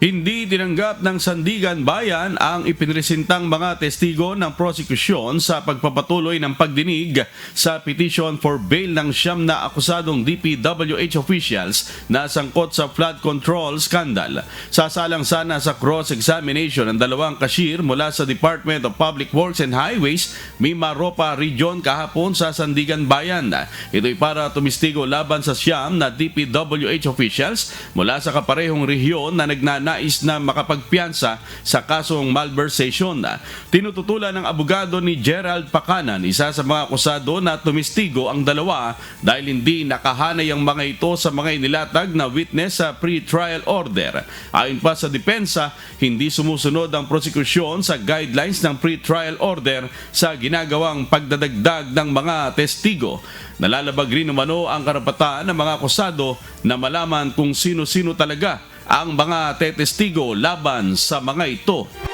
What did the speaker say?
Hindi tinanggap ng Sandigan Bayan ang ipinresentang mga testigo ng prosekusyon sa pagpapatuloy ng pagdinig sa petition for bail ng 9 na akusadong DPWH officials na sangkot sa flood control scandal. Sasalang sana sa cross-examination ng 2 cashier mula sa Department of Public Works and Highways, Mimaropa Region kahapon sa Sandigan Bayan. Ito'y para tumistigo laban sa 9 na DPWH officials mula sa kaparehong rehiyon na nagnanais na makapagpiyansa sa kasong malversation. Tinututulan ng abogado ni Gerald Pacanan, isa sa mga akusado, na tumistigo ang dalawa dahil hindi nakahanay ang mga ito sa mga inilatag na witness sa pre-trial order. Ayon pa sa depensa, hindi sumusunod ang prosekusyon sa guidelines ng pre-trial order sa ginagawang pagdadagdag ng mga testigo. Nalalabag rin umano ang karapatan ng mga akusado na malaman kung sino-sino talaga ang mga tetestigo laban sa mga ito.